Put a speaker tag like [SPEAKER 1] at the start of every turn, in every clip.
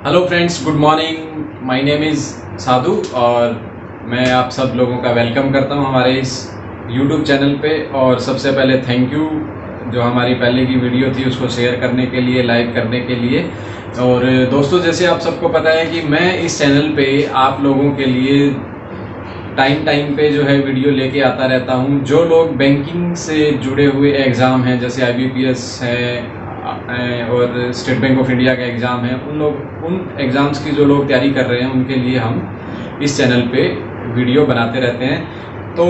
[SPEAKER 1] Hello friends, good morning. My name is Sadhu और मैं आप सब लोगों का वेलकम करता हूं हमारे इस यूट्यूब चैनल पे। और सबसे पहले थैंक यू जो हमारी पहले की वीडियो थी उसको शेयर करने के लिए, लाइक करने के लिए। और दोस्तों, जैसे आप सबको पता है कि मैं इस चैनल पे आप लोगों के लिए टाइम पे जो है वीडियो लेके आता रहता हूं। जो लोग बैंकिंग से जुड़े हुए एग्ज़ाम हैं, जैसे IBPS है और स्टेट बैंक ऑफ इंडिया का एग्ज़ाम है, उन एग्ज़ाम्स की जो लोग तैयारी कर रहे हैं उनके लिए हम इस चैनल पे वीडियो बनाते रहते हैं। तो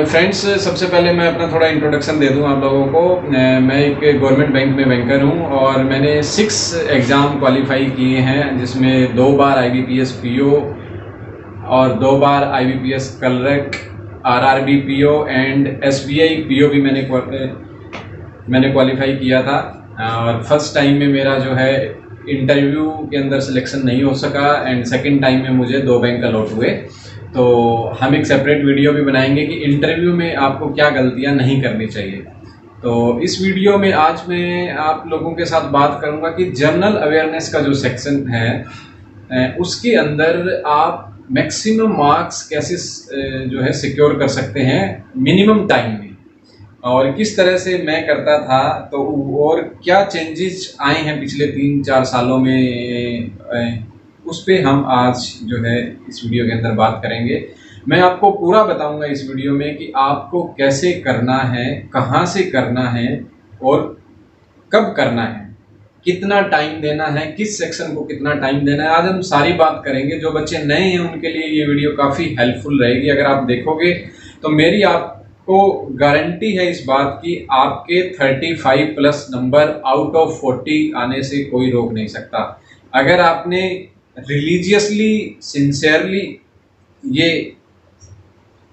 [SPEAKER 1] फ्रेंड्स, सबसे पहले मैं अपना थोड़ा इंट्रोडक्शन दे दूं आप लोगों को। मैं एक गवर्नमेंट बैंक में बैंकर हूं और मैंने 6 एग्ज़ाम क्वालिफाई किए हैं, जिसमें 2 बार IBPS PO और 2 बार IBPS clerk, RRB PO and SBI PO भी मैंने क्वालिफाई किया था। और फर्स्ट टाइम में मेरा जो है इंटरव्यू के अंदर सिलेक्शन नहीं हो सका एंड सेकंड टाइम में मुझे 2 बैंक अलॉट हुए। तो हम एक सेपरेट वीडियो भी बनाएंगे कि इंटरव्यू में आपको क्या गलतियां नहीं करनी चाहिए। तो इस वीडियो में आज मैं आप लोगों के साथ बात करूंगा कि जनरल अवेयरनेस का जो सेक्शन है उसके अंदर आप मैक्सिमम मार्क्स कैसे जो है सिक्योर कर सकते हैं मिनिमम टाइम में, और किस तरह से मैं करता था, तो और क्या चेंजेस आए हैं पिछले 3-4 सालों में, उस पे हम आज जो है इस वीडियो के अंदर बात करेंगे। मैं आपको पूरा बताऊंगा इस वीडियो में कि आपको कैसे करना है, कहाँ से करना है और कब करना है, कितना टाइम देना है, किस सेक्शन को कितना टाइम देना है। आज हम सारी बात करेंगे। जो बच्चे नए हैं उनके लिए ये वीडियो काफ़ी हेल्पफुल रहेगी। अगर आप देखोगे तो मेरी आपको गारंटी है इस बात की, आपके 35 प्लस नंबर आउट ऑफ 40 आने से कोई रोक नहीं सकता। अगर आपने रिलीजियसली, सिंसियरली ये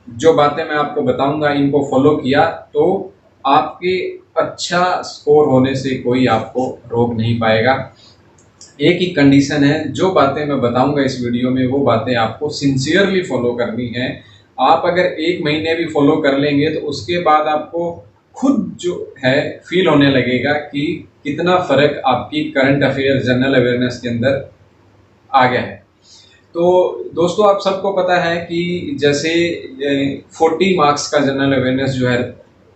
[SPEAKER 1] जो बातें मैं आपको बताऊंगा इनको फॉलो किया तो आपके अच्छा स्कोर होने से कोई आपको रोक नहीं पाएगा। एक ही कंडीशन है, जो बातें मैं बताऊंगा इस वीडियो में वो बातें आपको सिंसियरली फॉलो करनी है। आप अगर 1 महीने भी फॉलो कर लेंगे तो उसके बाद आपको खुद जो है फील होने लगेगा कि कितना फ़र्क आपकी करंट अफेयर, जनरल अवेयरनेस के अंदर आ गया है। तो दोस्तों, आप सबको पता है कि जैसे 40 मार्क्स का जनरल अवेयरनेस जो है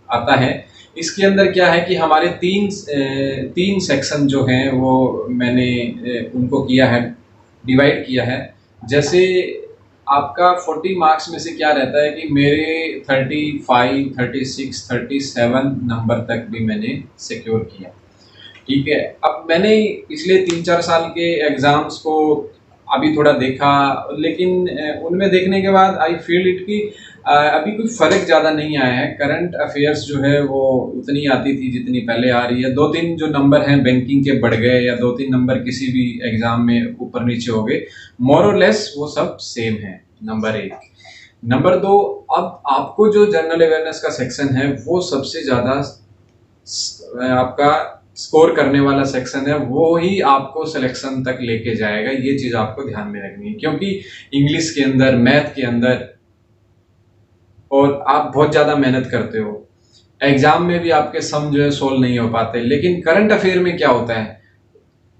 [SPEAKER 1] आता है, इसके अंदर क्या है कि हमारे तीन सेक्शन जो हैं वो मैंने उनको किया है, डिवाइड किया है। जैसे आपका 40 मार्क्स में से क्या रहता है कि मेरे 35, 36, 37 नंबर तक भी मैंने सिक्योर किया। ठीक है, अब मैंने पिछले 3-4 साल के एग्ज़ाम्स को अभी थोड़ा देखा, लेकिन उनमें देखने के बाद आई फील इट कि अभी कोई फ़र्क ज़्यादा नहीं आया है। करंट अफेयर्स जो है वो उतनी आती थी जितनी पहले आ रही है। 2-3 जो नंबर हैं बैंकिंग के बढ़ गए या 2-3 नंबर किसी भी एग्ज़ाम में ऊपर नीचे हो गए, मोर और लेस वो सब सेम है। नंबर 1। नंबर 2, अब आपको जो जनरल अवेयरनेस का सेक्शन है वो सबसे ज़्यादा आपका स्कोर करने वाला सेक्शन है, वो ही आपको सिलेक्शन तक लेके जाएगा। ये चीज़ आपको ध्यान में रखनी है, क्योंकि इंग्लिश के अंदर, मैथ के अंदर और आप बहुत ज़्यादा मेहनत करते हो, एग्जाम में भी आपके सम जो है सोल्व नहीं हो पाते। लेकिन करंट अफेयर में क्या होता है,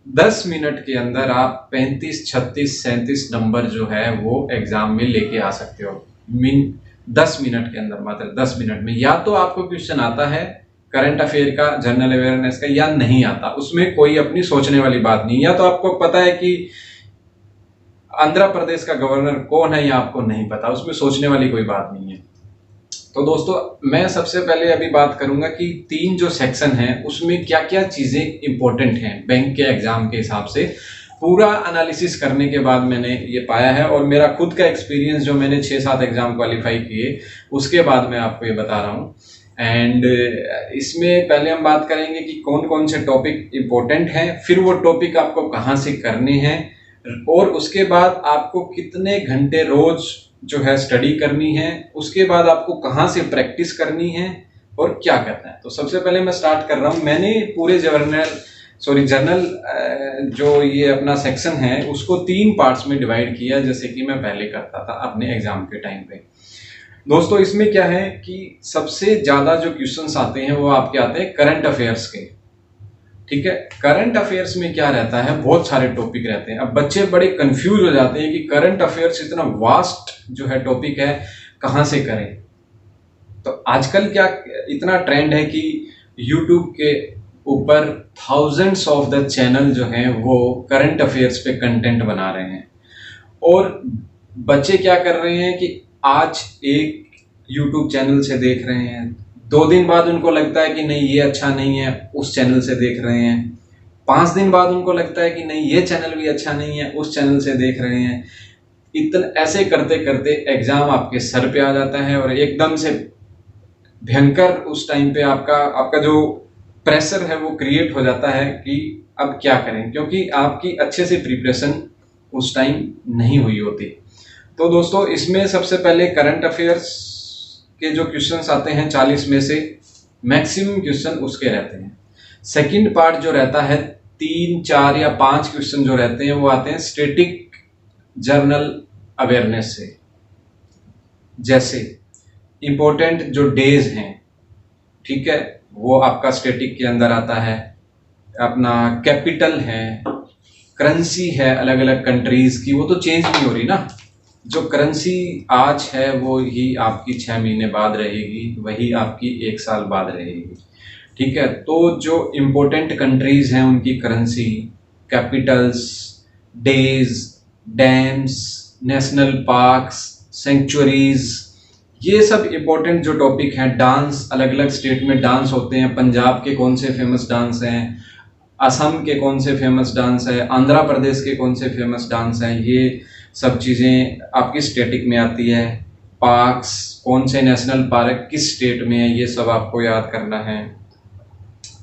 [SPEAKER 1] 10 मिनट के अंदर आप 35, 36, 37 नंबर जो है वो एग्जाम में लेके आ सकते हो। 10 मिनट के अंदर, मात्र 10 मिनट में। या तो आपको क्वेश्चन आता है करंट अफेयर का, जनरल अवेयरनेस का, या नहीं आता, उसमें कोई अपनी सोचने वाली बात नहीं। या तो आपको पता है कि आंध्र प्रदेश का गवर्नर कौन है, या आपको नहीं पता, उसमें सोचने वाली कोई बात नहीं है। तो दोस्तों, मैं सबसे पहले अभी बात करूंगा कि 3 जो सेक्शन हैं उसमें क्या क्या चीजें इंपॉर्टेंट हैं बैंक के एग्जाम के हिसाब से। पूरा एनालिसिस करने के बाद मैंने ये पाया है, और मेरा खुद का एक्सपीरियंस जो मैंने 6-7 एग्जाम क्वालिफाई किए उसके बाद मैं आपको ये बता रहा हूँ। एंड इसमें पहले हम बात करेंगे कि कौन कौन से टॉपिक इम्पोर्टेंट हैं, फिर वो टॉपिक आपको कहाँ से करने हैं, और उसके बाद आपको कितने घंटे रोज जो है स्टडी करनी है, उसके बाद आपको कहाँ से प्रैक्टिस करनी है और क्या करना है। तो सबसे पहले मैं स्टार्ट कर रहा हूँ। मैंने पूरे जनरल जो ये अपना सेक्शन है उसको 3 पार्ट्स में डिवाइड किया, जैसे कि मैं पहले करता था अपने एग्जाम के टाइम पे। दोस्तों, इसमें क्या है कि सबसे ज़्यादा जो क्वेश्चंस आते हैं वो आपके आते हैं करंट अफेयर्स के। ठीक है। करंट अफेयर्स में क्या रहता है, बहुत सारे टॉपिक रहते हैं। अब बच्चे बड़े कंफ्यूज हो जाते हैं कि करंट अफेयर्स इतना वास्ट जो है टॉपिक है, कहाँ से करें। तो आजकल क्या इतना ट्रेंड है कि यूट्यूब के ऊपर थाउजेंड्स ऑफ द चैनल जो हैं वो करंट अफेयर्स पे कंटेंट बना रहे हैं, और बच्चे क्या कर रहे हैं कि आज एक यूट्यूब चैनल से देख रहे हैं, 2 दिन बाद उनको लगता है कि नहीं ये अच्छा नहीं है, उस चैनल से देख रहे हैं, 5 दिन बाद उनको लगता है कि नहीं ये चैनल भी अच्छा नहीं है, उस चैनल से देख रहे हैं। इतना ऐसे करते करते एग्जाम आपके सर पे आ जाता है, और एकदम से भयंकर उस टाइम पे आपका जो प्रेशर है वो क्रिएट हो जाता है कि अब क्या करें, क्योंकि आपकी अच्छे से प्रिपरेशन उस टाइम नहीं हुई होती। तो दोस्तों, इसमें सबसे पहले करंट अफेयर्स के जो क्वेश्चंस आते हैं 40 में से मैक्सिमम क्वेश्चन उसके रहते हैं। सेकंड पार्ट जो रहता है 3, 4 या 5 क्वेश्चन जो रहते हैं वो आते हैं स्टैटिक जर्नल अवेयरनेस से। जैसे इंपॉर्टेंट जो डेज हैं, ठीक है, वो आपका स्टैटिक के अंदर आता है। अपना कैपिटल है, करेंसी है अलग अलग कंट्रीज की, वो तो चेंज नहीं हो रही ना। जो करेंसी आज है वो ही आपकी 6 महीने बाद रहेगी, वही आपकी 1 साल बाद रहेगी, ठीक है। तो जो इम्पोर्टेंट कंट्रीज हैं उनकी currency, capitals, days, dams, national parks, sanctuaries, ये सब इम्पोर्टेंट जो टॉपिक हैं। डांस, अलग अलग स्टेट में डांस होते हैं, पंजाब के कौन से फेमस डांस हैं, असम के कौन से फेमस डांस है, आंध्र प्रदेश के कौन से फेमस डांस हैं, ये सब चीज़ें आपकी स्टैटिक में आती है। पार्क्स, कौन से नेशनल पार्क किस स्टेट में है, ये सब आपको याद करना है।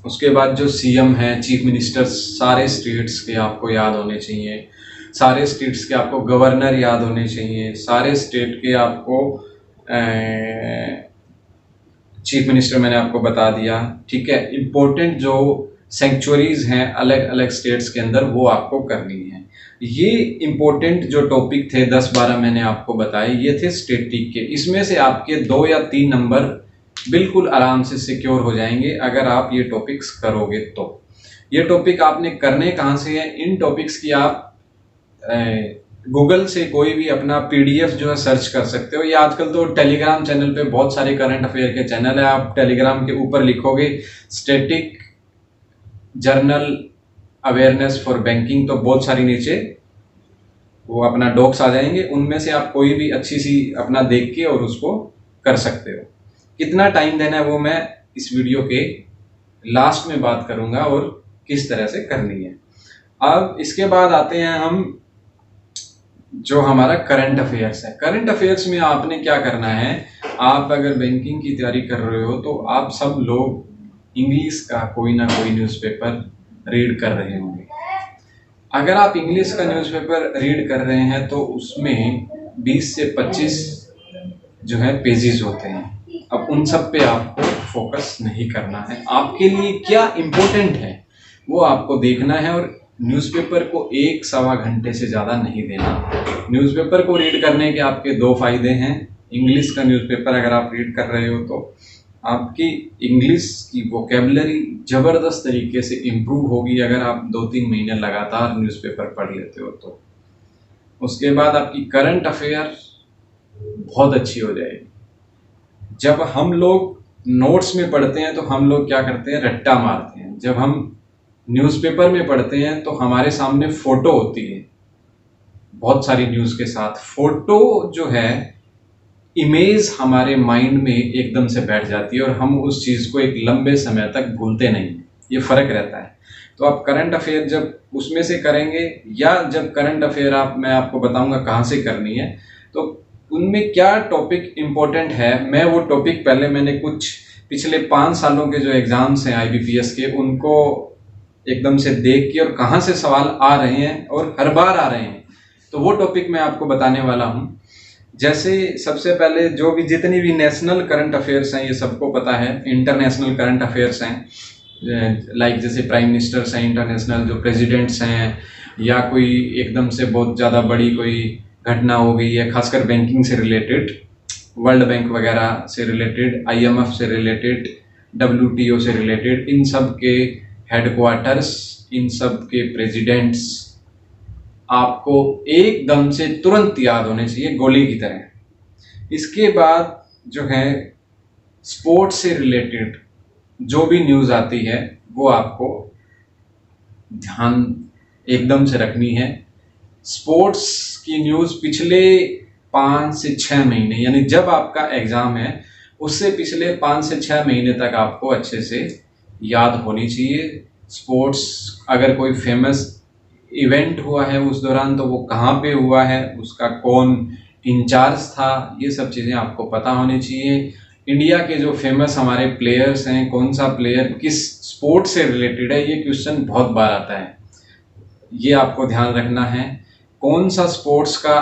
[SPEAKER 1] उसके बाद जो सीएम है, चीफ मिनिस्टर्स, सारे स्टेट्स के आपको याद होने चाहिए, सारे स्टेट्स के आपको गवर्नर याद होने चाहिए, सारे स्टेट के आपको चीफ मिनिस्टर मैंने आपको बता दिया, ठीक है। इम्पोर्टेंट जो सेंचुरीज हैं अलग अलग स्टेट्स के अंदर, वो आपको करनी है। ये इम्पोर्टेंट जो टॉपिक थे 10-12 मैंने आपको बताए, ये थे स्टैटिक के। इसमें से आपके 2 या 3 नंबर बिल्कुल आराम से सिक्योर हो जाएंगे अगर आप ये टॉपिक्स करोगे तो। ये टॉपिक आपने करने कहाँ से है, इन टॉपिक्स की आप गूगल से कोई भी अपना पीडीएफ जो है सर्च कर सकते हो, या आजकल तो टेलीग्राम चैनल पे बहुत सारे करंट अफेयर के चैनल है। आप टेलीग्राम के ऊपर लिखोगे static journal awareness for banking, तो बहुत सारी नीचे वो अपना डॉक्स आ जाएंगे, उनमें से आप कोई भी अच्छी सी अपना देख के और उसको कर सकते हो। कितना टाइम देना है वो मैं इस वीडियो के लास्ट में बात करूंगा, और किस तरह से करनी है। अब इसके बाद आते हैं हम जो हमारा करंट अफेयर्स है। करंट अफेयर्स में आपने क्या करना है, आप अगर बैंकिंग की तैयारी कर रहे हो तो आप सब लोग इंग्लिश का कोई ना कोई न्यूज़पेपर रीड कर रहे होंगे। अगर आप इंग्लिश का न्यूज़पेपर रीड कर रहे हैं तो उसमें 20 से 25 जो है पेजेस होते हैं। अब उन सब पे आपको फोकस नहीं करना है, आपके लिए क्या इम्पोर्टेंट है वो आपको देखना है, और न्यूज़पेपर को 1-1.25 घंटे से ज़्यादा नहीं देना। न्यूज़पेपर को रीड करने के आपके 2 फायदे हैं। इंग्लिश का न्यूज़पेपर अगर आप रीड कर रहे हो तो आपकी इंग्लिश की वोकेबलरी ज़बरदस्त तरीके से इम्प्रूव होगी अगर आप 2-3 महीने लगातार न्यूज़पेपर पढ़ लेते हो तो। उसके बाद आपकी करंट अफेयर बहुत अच्छी हो जाएगी। जब हम लोग नोट्स में पढ़ते हैं तो हम लोग क्या करते हैं, रट्टा मारते हैं। जब हम न्यूज़पेपर में पढ़ते हैं तो हमारे सामने फ़ोटो होती है बहुत सारी न्यूज़ के साथ। फ़ोटो जो है, इमेज हमारे माइंड में एकदम से बैठ जाती है और हम उस चीज़ को एक लंबे समय तक भूलते नहीं। ये फ़र्क रहता है। तो आप करंट अफेयर जब उसमें से करेंगे, या जब करंट अफेयर मैं आपको बताऊंगा कहाँ से करनी है, तो उनमें क्या टॉपिक इम्पोर्टेंट है, मैं वो टॉपिक पहले मैंने कुछ पिछले 5 सालों के जो एग्ज़ाम्स हैं IBPS के, उनको एकदम से देख के और कहाँ से सवाल आ रहे हैं और हर बार आ रहे हैं, तो वो टॉपिक मैं आपको बताने वाला हूँ। जैसे सबसे पहले जो भी जितनी भी नेशनल करंट अफेयर्स हैं ये सबको पता है, इंटरनेशनल करंट अफेयर्स हैं, लाइक जैसे प्राइम मिनिस्टर्स हैं, इंटरनेशनल जो प्रेसिडेंट्स हैं, या कोई एकदम से बहुत ज़्यादा बड़ी कोई घटना हो गई है खासकर बैंकिंग से रिलेटेड, वर्ल्ड बैंक वगैरह से रिलेटेड, IMF से रिलेटेड, WTO से रिलेटेड, इन सब के हेडक्वार्टर्स, इन सब के प्रेसिडेंट्स आपको एकदम से तुरंत याद होने चाहिए, गोली की तरह। इसके बाद जो है स्पोर्ट्स से रिलेटेड जो भी न्यूज़ आती है वो आपको ध्यान एकदम से रखनी है। स्पोर्ट्स की न्यूज़ पिछले 5 से 6 महीने, यानी जब आपका एग्ज़ाम है उससे पिछले 5 से 6 महीने तक आपको अच्छे से याद होनी चाहिए। स्पोर्ट्स, अगर कोई फेमस इवेंट हुआ है उस दौरान तो वो कहाँ पे हुआ है, उसका कौन इंचार्ज था, ये सब चीज़ें आपको पता होनी चाहिए। इंडिया के जो फेमस हमारे प्लेयर्स हैं, कौन सा प्लेयर किस स्पोर्ट से रिलेटेड है, ये क्वेश्चन बहुत बार आता है, ये आपको ध्यान रखना है। कौन सा स्पोर्ट्स का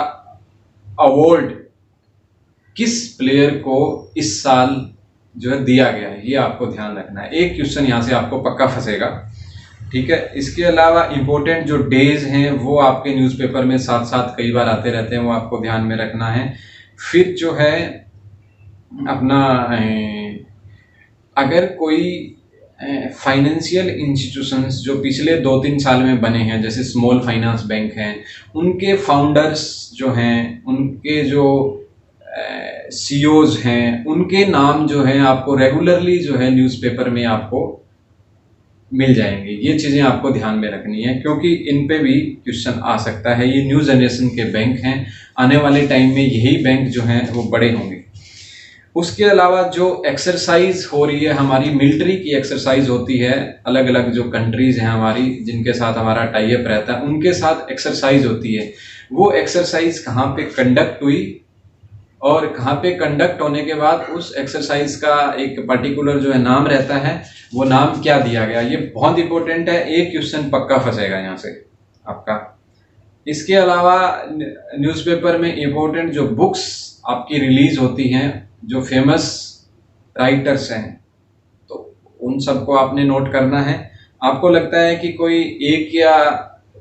[SPEAKER 1] अवार्ड किस प्लेयर को इस साल जो है दिया गया है, ये आपको ध्यान रखना है। एक क्वेश्चन यहाँ से आपको पक्का फंसेगा, ठीक है। इसके अलावा इम्पोर्टेंट जो डेज हैं वो आपके न्यूज़पेपर में साथ साथ कई बार आते रहते हैं, वो आपको ध्यान में रखना है। फिर जो है अपना अगर कोई फाइनेंशियल इंस्टीट्यूशंस जो पिछले 2-3 साल में बने हैं, जैसे स्मॉल फाइनेंस बैंक हैं, उनके फाउंडर्स जो हैं, उनके जो सीईओज हैं, उनके नाम जो हैं आपको रेगुलरली जो है न्यूज़पेपर में आपको मिल जाएंगे। ये चीज़ें आपको ध्यान में रखनी है क्योंकि इन पे भी क्वेश्चन आ सकता है। ये न्यू जनरेशन के बैंक हैं, आने वाले टाइम में यही बैंक जो हैं वो बड़े होंगे। उसके अलावा जो एक्सरसाइज हो रही है, हमारी मिलिट्री की एक्सरसाइज होती है, अलग अलग जो कंट्रीज हैं हमारी जिनके साथ हमारा टाई अप रहता है, उनके साथ एक्सरसाइज होती है। वो एक्सरसाइज कहाँ पे कंडक्ट हुई और कहाँ पे कंडक्ट होने के बाद उस एक्सरसाइज का एक पर्टिकुलर जो है नाम रहता है, वो नाम क्या दिया गया, ये बहुत इंपॉर्टेंट है। एक क्वेश्चन पक्का फंसेगा यहाँ से आपका। इसके अलावा न्यूज़पेपर में इंपॉर्टेंट जो बुक्स आपकी रिलीज होती हैं, जो फेमस राइटर्स हैं, तो उन सबको आपने नोट करना है। आपको लगता है कि कोई 1 या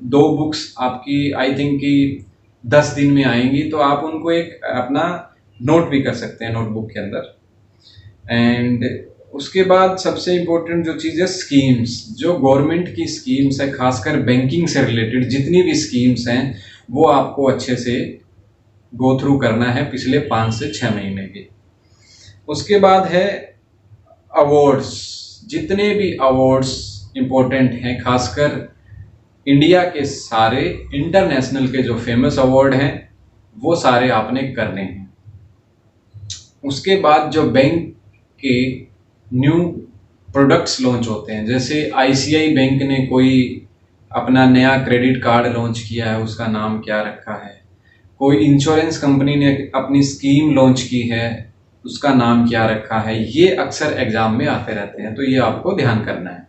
[SPEAKER 1] 2 बुक्स आपकी आई थिंक कि 10 दिन में आएंगी, तो आप उनको एक अपना नोट भी कर सकते हैं नोटबुक के अंदर। एंड उसके बाद सबसे इम्पोर्टेंट जो चीज़ है स्कीम्स, जो गवर्नमेंट की स्कीम्स है, खासकर बैंकिंग से रिलेटेड जितनी भी स्कीम्स हैं वो आपको अच्छे से गो थ्रू करना है पिछले 5 से 6 महीने की। उसके बाद है अवार्ड्स, जितने भी अवार्ड्स इम्पोर्टेंट हैं, खासकर इंडिया के सारे, इंटरनेशनल के जो फेमस अवार्ड हैं वो सारे आपने करने हैं। उसके बाद जो बैंक के न्यू प्रोडक्ट्स लॉन्च होते हैं, जैसे आईसीआई बैंक ने कोई अपना नया क्रेडिट कार्ड लॉन्च किया है, उसका नाम क्या रखा है, कोई इंश्योरेंस कंपनी ने अपनी स्कीम लॉन्च की है, उसका नाम क्या रखा है, ये अक्सर एग्जाम में आते रहते हैं, तो ये आपको ध्यान करना है।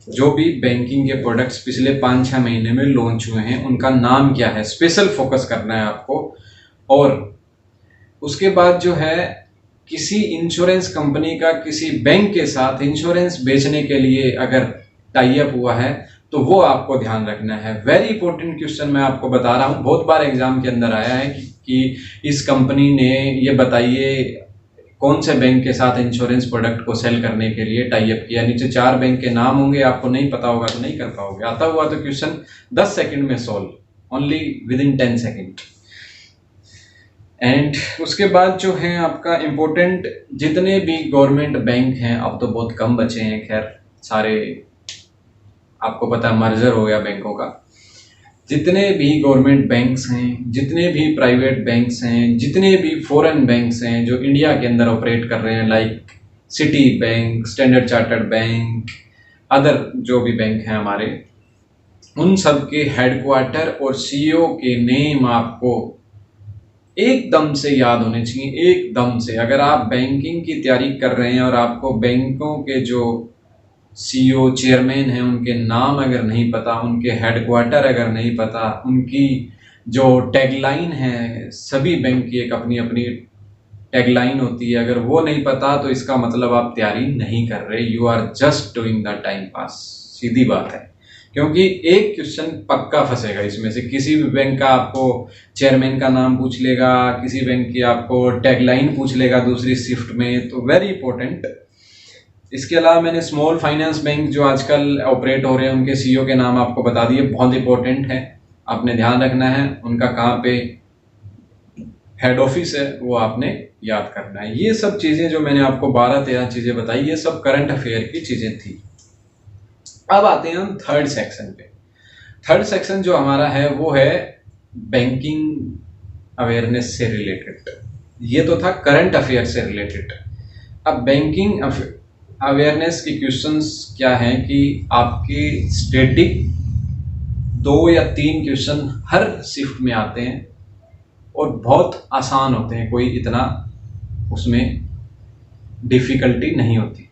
[SPEAKER 1] जो भी बैंकिंग के प्रोडक्ट्स पिछले 5-6 महीने में लॉन्च हुए हैं उनका नाम क्या है, स्पेशल फोकस करना है आपको। और उसके बाद जो है किसी इंश्योरेंस कंपनी का किसी बैंक के साथ इंश्योरेंस बेचने के लिए अगर टाई अप हुआ है तो वो आपको ध्यान रखना है। वेरी इंपॉर्टेंट क्वेश्चन मैं आपको बता रहा हूँ, बहुत बार एग्जाम के अंदर आया है कि इस कंपनी ने ये बताइए कौन से बैंक के साथ इंश्योरेंस प्रोडक्ट को सेल करने के लिए टाई अप किया। नीचे 4 बैंक के नाम होंगे, आपको नहीं पता होगा तो नहीं कर पाओगे। आता हुआ तो क्वेश्चन 10 सेकंड में solve, only within 10 second. And उसके बाद जो है आपका इम्पोर्टेंट जितने भी गवर्नमेंट बैंक हैं, अब तो बहुत कम बचे हैं, खैर सारे आपको पता है मर्जर हो गया बैंकों का। जितने भी गवर्नमेंट बैंक्स हैं, जितने भी प्राइवेट बैंक्स हैं, जितने भी फॉरेन बैंक्स हैं जो इंडिया के अंदर ऑपरेट कर रहे हैं, like city bank, standard chartered bank, other जो भी बैंक हैं हमारे, उन सब के हेडक्वार्टर और सीईओ के नेम आपको एकदम से याद होने चाहिए, एकदम से। अगर आप बैंकिंग की तैयारी कर रहे हैं और आपको बैंकों के जो सीईओ चेयरमैन हैं उनके नाम अगर नहीं पता, उनके हेडक्वार्टर अगर नहीं पता, उनकी जो टैगलाइन है, सभी बैंक की एक अपनी अपनी टैगलाइन होती है, अगर वो नहीं पता तो इसका मतलब आप तैयारी नहीं कर रहे, you are just doing the time pass, सीधी बात है। क्योंकि एक क्वेश्चन पक्का फंसेगा इसमें से, किसी भी बैंक का आपको चेयरमैन का नाम पूछ लेगा, किसी बैंक की आपको टैगलाइन पूछ लेगा दूसरी शिफ्ट में, तो वेरी इंपॉर्टेंट इसके अलावा मैंने स्मॉल फाइनेंस बैंक जो आजकल ऑपरेट हो रहे हैं उनके सीईओ के नाम आपको बता दिए, बहुत इंपॉर्टेंट है, आपने ध्यान रखना है। उनका कहाँ पे हेड ऑफिस है वो आपने याद करना है। ये सब चीज़ें जो मैंने आपको 12-13 चीज़ें बताई, ये सब करंट अफेयर की चीज़ें थी। अब आते हैं हम थर्ड सेक्शन पे। थर्ड सेक्शन जो हमारा है वो है बैंकिंग अवेयरनेस से रिलेटेड। ये तो था करंट अफेयर से रिलेटेड। अब बैंकिंग अवेयरनेस के क्वेश्चंस क्या हैं कि आपके स्टैटिक 2 या 3 क्वेश्चन हर शिफ्ट में आते हैं और बहुत आसान होते हैं, कोई इतना उसमें डिफ़िकल्टी नहीं होती।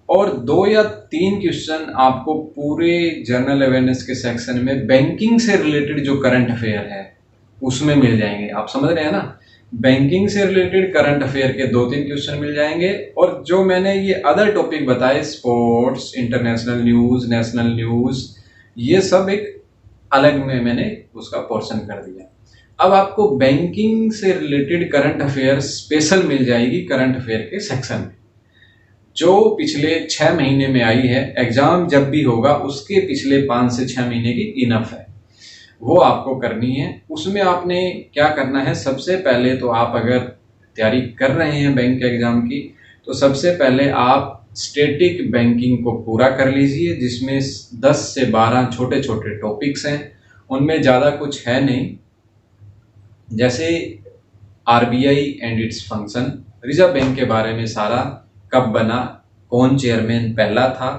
[SPEAKER 1] और 2 या 3 क्वेश्चन आपको पूरे जनरल अवेयरनेस के सेक्शन में बैंकिंग से रिलेटेड जो करंट अफेयर है उसमें मिल जाएंगे। आप समझ रहे हैं ना, बैंकिंग से रिलेटेड करंट अफेयर के 2-3 क्वेश्चन मिल जाएंगे। और जो मैंने ये अदर टॉपिक बताए, sports, international news, national news, ये सब एक अलग में मैंने उसका पोर्शन कर दिया। अब आपको बैंकिंग से रिलेटेड करंट अफेयर स्पेशल मिल जाएगी करंट अफेयर के सेक्शन में, जो पिछले 6 महीने में आई है। एग्जाम जब भी होगा उसके पिछले 5 से 6 महीने की इनफ है, वो आपको करनी है। उसमें आपने क्या करना है, सबसे पहले तो आप अगर तैयारी कर रहे हैं बैंक के एग्जाम की, तो सबसे पहले आप स्टैटिक बैंकिंग को पूरा कर लीजिए, जिसमें 10 से 12 छोटे छोटे टॉपिक्स हैं। उनमें ज़्यादा कुछ है नहीं, जैसे RBI and its function, reserve bank के बारे में सारा, कब बना, कौन चेयरमैन पहला था,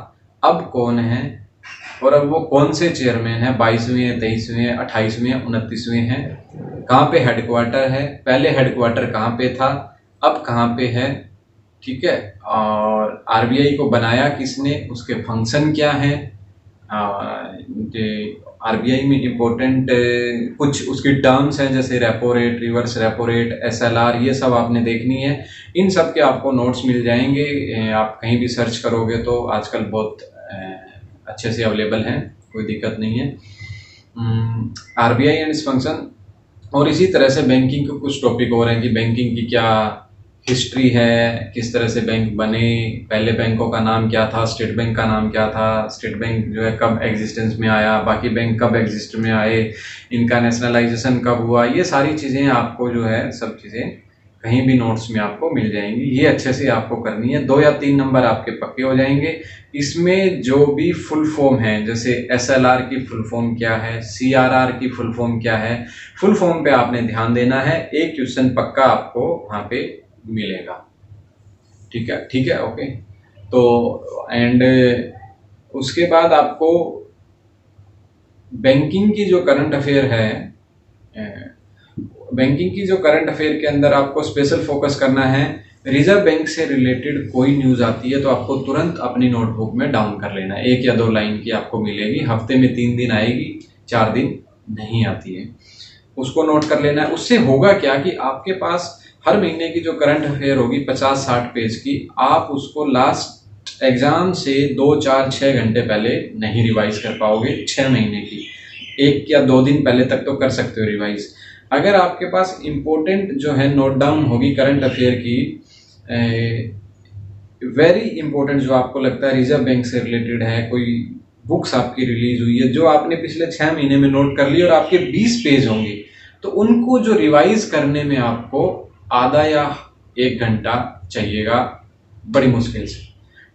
[SPEAKER 1] अब कौन है, और अब वो कौन से चेयरमैन है, 22वें, 23वें, 28वें, 29वें हैं, कहाँ पे हेडक्वार्टर है, पहले हेडक्वार्टर कहाँ पे था, अब कहाँ पे है, ठीक है, और आरबीआई को बनाया किसने, उसके फंक्शन क्या है, आरबीआई में इम्पोर्टेंट कुछ उसकी टर्म्स हैं, जैसे repo rate, reverse repo rate, SLR, ये सब आपने देखनी है। इन सब के आपको नोट्स मिल जाएंगे, आप कहीं भी सर्च करोगे तो आजकल बहुत अच्छे से अवेलेबल हैं, कोई दिक्कत नहीं है। आरबीआई एंड इट्स फंक्शन, और इसी तरह से बैंकिंग के कुछ टॉपिक और हैं कि बैंकिंग की क्या हिस्ट्री है, किस तरह से बैंक बने, पहले बैंकों का नाम क्या था, स्टेट बैंक का नाम क्या था, स्टेट बैंक जो है कब एग्जिस्टेंस में आया, बाकी बैंक कब एग्जिस्ट में आए, इनका नेशनलाइजेशन कब हुआ, ये सारी चीज़ें आपको जो है सब चीज़ें कहीं भी नोट्स में आपको मिल जाएंगी। ये अच्छे से आपको करनी है। 2 या 3 नंबर आपके पक्के हो जाएंगे। इसमें जो भी फुल फॉर्म है, जैसे एसएलआर की फुल फॉर्म क्या है, सीआरआर की फुल फॉर्म क्या है, फुल फॉर्म पे आपने ध्यान देना है। एक क्वेश्चन पक्का आपको वहाँ पे मिलेगा, ठीक है, ठीक है, ओके। तो एंड उसके बाद आपको बैंकिंग की जो करंट अफेयर है, बैंकिंग की जो करंट अफेयर के अंदर आपको स्पेशल फोकस करना है। रिजर्व बैंक से रिलेटेड कोई न्यूज़ आती है तो आपको तुरंत अपनी नोटबुक में डाउन कर लेना है। 1 या 2 लाइन की आपको मिलेगी, हफ्ते में 3 दिन आएगी, 4 दिन नहीं आती है, उसको नोट कर लेना है। उससे होगा क्या कि आपके पास हर महीने की जो करंट अफेयर होगी 50-60 पेज की, आप उसको लास्ट एग्जाम से 2, 4, 6 घंटे पहले नहीं रिवाइज कर पाओगे। 6 महीने की 1 या 2 दिन पहले तक तो कर सकते हो रिवाइज। अगर आपके पास इम्पोर्टेंट जो है नोट डाउन होगी करंट अफेयर की, वेरी इंपॉर्टेंट, जो आपको लगता है रिजर्व बैंक से रिलेटेड है, कोई बुक्स आपकी रिलीज हुई है जो आपने पिछले 6 महीने में नोट कर ली और आपके 20 पेज होंगे, तो उनको जो रिवाइज करने में आपको आधा या 1 घंटा चाहिएगा, बड़ी मुश्किल से,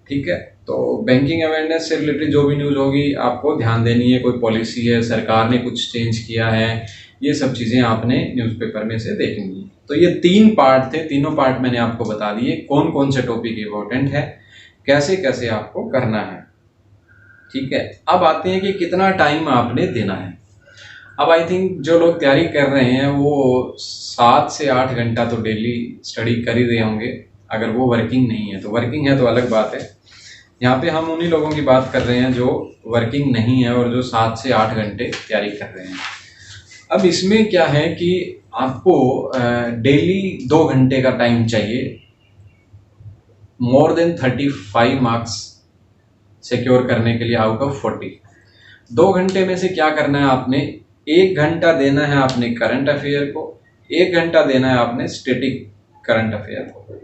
[SPEAKER 1] ठीक है। तो बैंकिंग अवेयरनेस से रिलेटेड जो भी न्यूज़ होगी आपको ध्यान देनी है। कोई पॉलिसी है, सरकार ने कुछ चेंज किया है, ये सब चीज़ें आपने न्यूज़पेपर में से देखनी है। तो ये 3 पार्ट थे, तीनों पार्ट मैंने आपको बता दिए, कौन कौन से टॉपिक इम्पोर्टेंट है, कैसे कैसे आपको करना है, ठीक है। अब आते हैं कि कितना टाइम आपने देना है। अब आई थिंक जो लोग तैयारी कर रहे हैं वो 7 से 8 घंटा तो डेली स्टडी कर ही रहे होंगे। अगर वो वर्किंग नहीं है, तो वर्किंग है तो अलग बात है। यहाँ पे हम उन्हीं लोगों की बात कर रहे हैं जो वर्किंग नहीं है और जो 7 से 8 घंटे तैयारी कर रहे हैं। अब इसमें क्या है कि आपको डेली 2 घंटे का टाइम चाहिए, मोर देन 35 मार्क्स सिक्योर करने के लिए आउट ऑफ 40। 2 घंटे में से क्या करना है आपने, 1 घंटा देना है आपने करंट अफेयर को, 1 घंटा देना है आपने स्टैटिक करंट अफेयर को,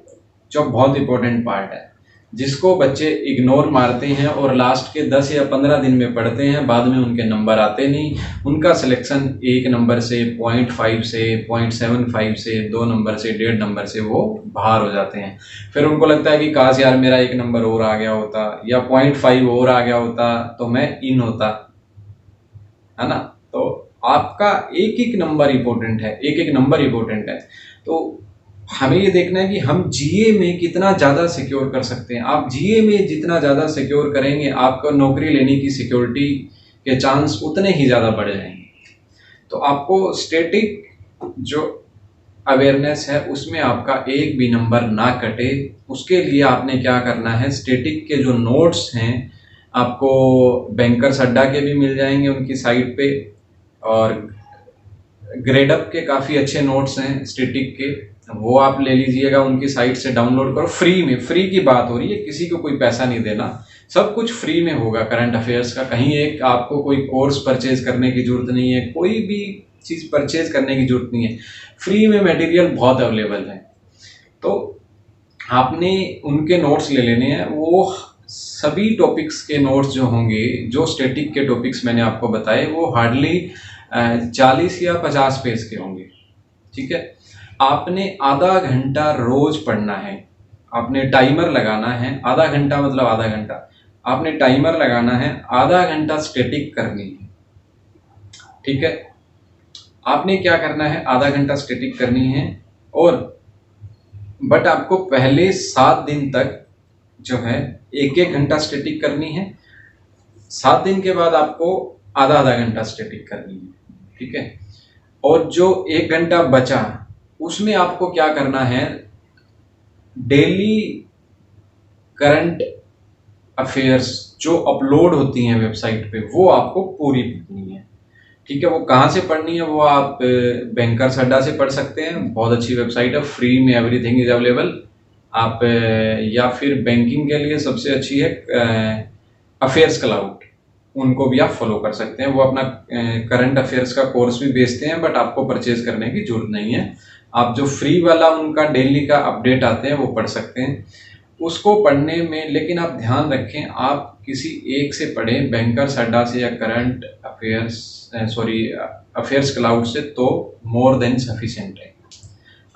[SPEAKER 1] जो बहुत इंपॉर्टेंट पार्ट है। जिसको बच्चे इग्नोर मारते हैं और लास्ट के 10 या 15 दिन में पढ़ते हैं, बाद में उनके नंबर आते नहीं। उनका सिलेक्शन 1 नंबर से, 0.5 से, 0.75 से, 2 नंबर से, 1.5 नंबर से वो बाहर हो जाते हैं। फिर उनको लगता है कि काश यार मेरा 1 नंबर और आ गया होता या 0.5 और आ गया होता तो मैं इन होता, है ना। तो आपका एक एक नंबर इंपॉर्टेंट है, एक एक नंबर इंपॉर्टेंट है। तो हमें ये देखना है कि हम जीए में कितना ज़्यादा सिक्योर कर सकते हैं। आप जीए में जितना ज़्यादा सिक्योर करेंगे, आपको नौकरी लेने की सिक्योरिटी के चांस उतने ही ज़्यादा बढ़ जाएंगे। तो आपको स्टैटिक जो अवेयरनेस है उसमें आपका एक भी नंबर ना कटे, उसके लिए आपने क्या करना है, स्टैटिक के जो नोट्स हैं आपको बैंकर्स अड्डा के भी मिल जाएंगे उनकी साइट पे, और ग्रेडअप के काफ़ी अच्छे नोट्स हैं स्टैटिक के, वो आप ले लीजिएगा, उनकी साइट से डाउनलोड करो फ्री में। फ्री की बात हो रही है, किसी को कोई पैसा नहीं देना, सब कुछ फ्री में होगा करंट अफेयर्स का। कहीं एक आपको कोई कोर्स परचेज करने की जरूरत नहीं है, कोई भी चीज़ परचेज करने की जरूरत नहीं है, फ्री में मटेरियल बहुत अवेलेबल है। तो आपने उनके नोट्स ले लेने हैं। वो सभी टॉपिक्स के नोट्स जो होंगे, जो स्टैटिक के टॉपिक्स मैंने आपको बताए, वो हार्डली 40 या 50 पेज के होंगे, ठीक है। आपने आधा घंटा रोज पढ़ना है, आपने टाइमर लगाना है, आधा घंटा मतलब आधा घंटा, आपने टाइमर लगाना है, आधा घंटा स्टैटिक करनी है, ठीक है। आपने क्या करना है, आधा घंटा स्टैटिक करनी है, और बट आपको पहले 7 दिन तक जो है 1-1 घंटा स्टैटिक करनी है। 7 दिन के बाद आपको आधा आधा घंटा स्टैटिक करनी है, ठीक है। और जो 1 घंटा बचा उसमें आपको क्या करना है, डेली करंट अफेयर्स जो अपलोड होती हैं वेबसाइट पे वो आपको पूरी पढ़नी है, ठीक है। वो कहाँ से पढ़नी है, वो आप बैंकर्स अड्डा से पढ़ सकते हैं, बहुत अच्छी वेबसाइट है, फ्री में एवरीथिंग इज अवेलेबल। आप या फिर बैंकिंग के लिए सबसे अच्छी है अफेयर्स क्लाउड, उनको भी आप फॉलो कर सकते हैं। वो अपना करंट अफेयर्स का कोर्स भी बेचते हैं, बट आपको परचेज करने की जरूरत नहीं है। आप जो फ्री वाला उनका डेली का अपडेट आते हैं वो पढ़ सकते हैं। उसको पढ़ने में लेकिन आप ध्यान रखें, आप किसी एक से पढ़ें, बैंकर्स अड्डा से या करंट अफेयर्स अफेयर्स क्लाउड से, तो मोर देन सफिशिएंट है।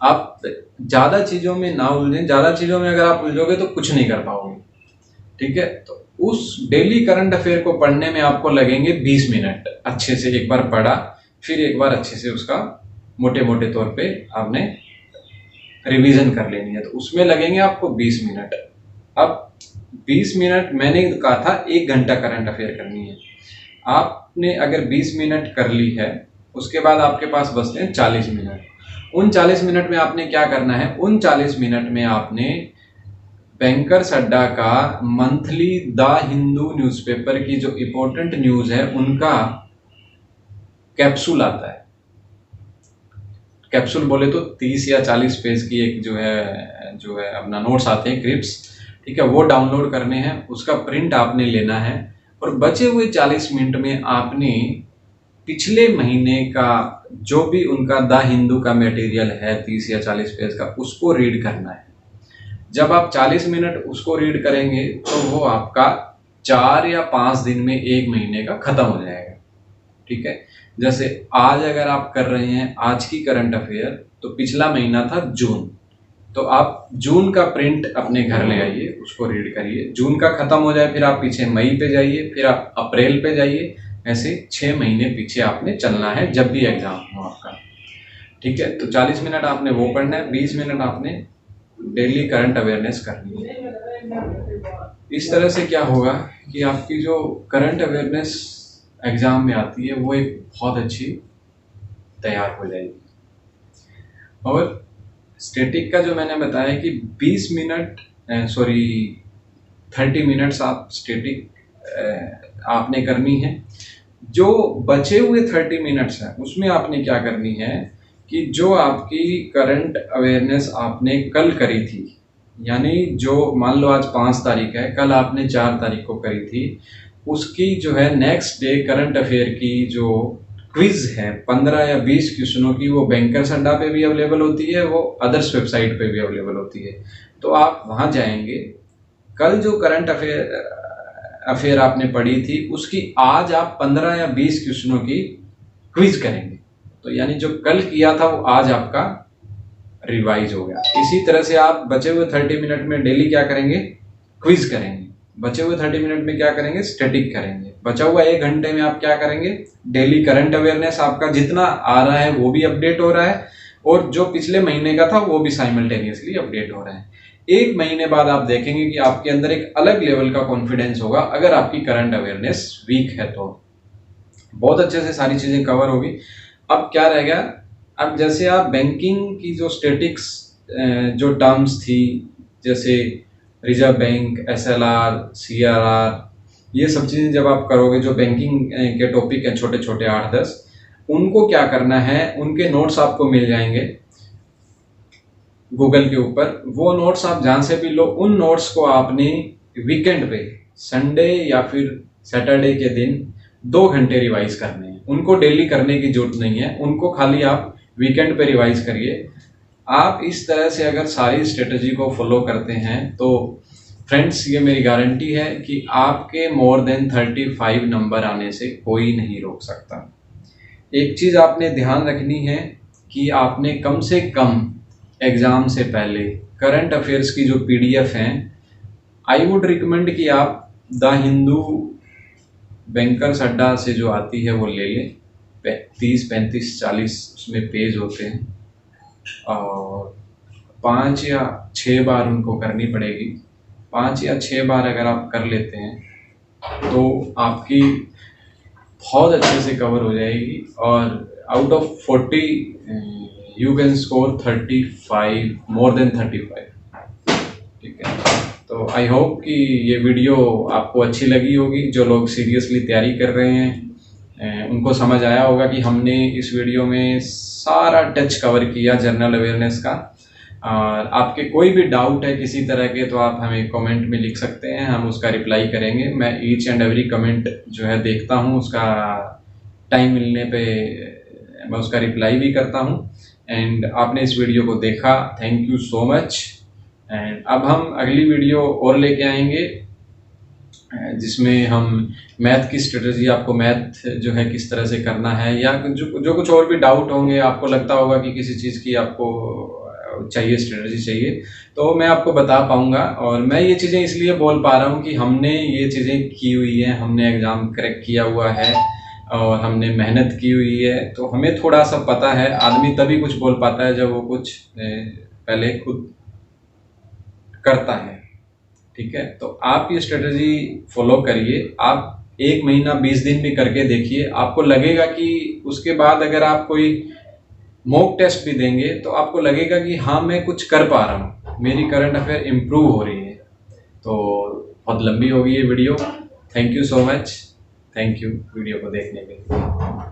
[SPEAKER 1] आप ज़्यादा चीज़ों में ना उलझें, ज़्यादा चीज़ों में अगर आप उलझोगे तो कुछ नहीं कर पाओगे, ठीक है। तो उस डेली करंट अफेयर को पढ़ने में आपको लगेंगे 20 मिनट। अच्छे से एक बार पढ़ा, फिर एक बार अच्छे से उसका मोटे मोटे तौर पे आपने रिवीजन कर लेनी है, तो उसमें लगेंगे आपको 20 मिनट। अब 20 मिनट मैंने कहा था 1 घंटा करंट अफेयर करनी है, आपने अगर 20 मिनट कर ली है, उसके बाद आपके पास बचते हैं 40 मिनट। उन 40 मिनट में आपने क्या करना है, उन 40 मिनट में आपने बैंकर्स अड्डा का मंथली द हिंदू न्यूज़पेपर की जो इम्पोर्टेंट न्यूज़ है उनका कैप्सूल आता है। कैप्सूल बोले तो 30 या 40 पेज की एक जो है अपना नोट्स आते हैं, क्रिप्स, ठीक है, वो डाउनलोड करने हैं, उसका प्रिंट आपने लेना है। और बचे हुए 40 मिनट में आपने पिछले महीने का जो भी उनका द हिंदू का मटेरियल है 30 या 40 पेज का, उसको रीड करना है। जब आप 40 मिनट उसको रीड करेंगे तो वो आपका 4 या 5 दिन में 1 महीने का खत्म हो जाएगा, ठीक है। जैसे आज अगर आप कर रहे हैं आज की करंट अफेयर, तो पिछला महीना था जून, तो आप जून का प्रिंट अपने घर ले आइए, उसको रीड करिए। जून का खत्म हो जाए फिर आप पीछे मई पे जाइए, फिर आप अप्रैल पे जाइए, ऐसे 6 महीने पीछे आपने चलना है जब भी एग्जाम हो आपका, ठीक है। तो 40 मिनट आपने वो पढ़ना है, 20 मिनट आपने डेली करंट अवेयरनेस करनी है। इस तरह से क्या होगा कि आपकी जो करंट अवेयरनेस एग्जाम में आती है वो एक बहुत अच्छी तैयार हो जाएगी। और स्टैटिक का जो मैंने बताया कि 30 मिनट्स आप स्टैटिक आपने करनी है। जो बचे हुए 30 मिनट्स हैं उसमें आपने क्या करनी है कि जो आपकी करंट अवेयरनेस आपने कल करी थी, यानी जो मान लो आज 5 तारीख है, कल आपने 4 तारीख को करी थी, उसकी जो है नेक्स्ट डे करंट अफेयर की जो क्विज है 15 या 20 क्वेश्चनों की, वो बैंकर्स अड्डा पे भी अवेलेबल होती है, वो अदर्स वेबसाइट पे भी अवेलेबल होती है। तो आप वहाँ जाएंगे, कल जो करंट अफेयर आपने पढ़ी थी उसकी आज आप 15 या 20 क्वेश्चनों की क्विज करेंगे। तो यानी जो कल किया था वो आज आपका रिवाइज हो गया। इसी तरह से आप बचे हुए 30 मिनट में डेली क्या करेंगे, क्विज करेंगे। बचे हुए 30 मिनट में क्या करेंगे, स्टैटिक करेंगे। बचा हुआ 1 घंटे में आप क्या करेंगे, डेली करंट अवेयरनेस आपका जितना आ रहा है वो भी अपडेट हो रहा है और जो पिछले महीने का था वो भी साइमल्टेनियसली अपडेट हो रहा है। 1 महीने बाद आप देखेंगे कि आपके अंदर एक अलग लेवल का कॉन्फिडेंस होगा। अगर आपकी करंट अवेयरनेस वीक है तो बहुत अच्छे से सारी चीजें कवर होगी। अब क्या रह गया, अब जैसे आप बैंकिंग की जो स्टैटिक्स जो टर्म्स थी, जैसे रिजर्व बैंक, SLR, CRR, ये सब चीज़ें जब आप करोगे, जो बैंकिंग के टॉपिक हैं छोटे छोटे 8-10, उनको क्या करना है, उनके नोट्स आपको मिल जाएंगे गूगल के ऊपर। वो नोट्स आप जहाँ से भी लो, उन नोट्स को आपने वीकेंड पे, संडे या फिर सैटरडे के दिन 2 घंटे रिवाइज करने हैं। उनको डेली करने की जरूरत नहीं है, उनको खाली आप वीकेंड पे रिवाइज करिए। आप इस तरह से अगर सारी स्ट्रेटजी को फॉलो करते हैं तो फ्रेंड्स ये मेरी गारंटी है कि आपके मोर देन 35 नंबर आने से कोई नहीं रोक सकता। एक चीज़ आपने ध्यान रखनी है कि आपने कम से कम एग्ज़ाम से पहले करंट अफेयर्स की जो PDF हैं, आई वुड रिकमेंड कि आप द हिंदू बैंकर्स अड्डा से जो आती है वो ले लें। 30, 35, 40 उसमें पेज होते हैं और 5 या 6 बार उनको करनी पड़ेगी। 5 या 6 बार अगर आप कर लेते हैं तो आपकी बहुत अच्छे से कवर हो जाएगी और out of 40 you can score 35, more than 35। ठीक है, तो आई होप कि ये वीडियो आपको अच्छी लगी होगी। जो लोग सीरियसली तैयारी कर रहे हैं उनको समझ आया होगा कि हमने इस वीडियो में सारा टच कवर किया जनरल अवेयरनेस का। और आपके कोई भी डाउट है किसी तरह के तो आप हमें कमेंट में लिख सकते हैं, हम उसका रिप्लाई करेंगे। मैं ईच एंड एवरी कमेंट जो है देखता हूँ, उसका टाइम मिलने पे मैं उसका रिप्लाई भी करता हूँ। एंड आपने इस वीडियो को देखा, thank you so much. And अब हम अगली वीडियो और लेके आएंगे जिसमें हम मैथ की स्ट्रेटजी, आपको मैथ जो है किस तरह से करना है, या जो कुछ और भी डाउट होंगे, आपको लगता होगा कि किसी चीज़ की आपको चाहिए स्ट्रेटजी चाहिए, तो मैं आपको बता पाऊंगा। और मैं ये चीज़ें इसलिए बोल पा रहा हूँ कि हमने ये चीज़ें की हुई हैं, हमने एग्ज़ाम क्रैक किया हुआ है और हमने मेहनत की हुई है, तो हमें थोड़ा सा पता है। आदमी तभी कुछ बोल पाता है जब वो कुछ पहले खुद करता है। ठीक है, तो आप ये स्ट्रेटजी फॉलो करिए। आप 1 महीना 20 दिन भी करके देखिए, आपको लगेगा कि उसके बाद अगर आप कोई मॉक टेस्ट भी देंगे तो आपको लगेगा कि हाँ मैं कुछ कर पा रहा हूँ, मेरी करंट अफेयर इम्प्रूव हो रही है। तो बहुत लंबी होगी ये video. Thank you so much, thank you video को देखने के लिए।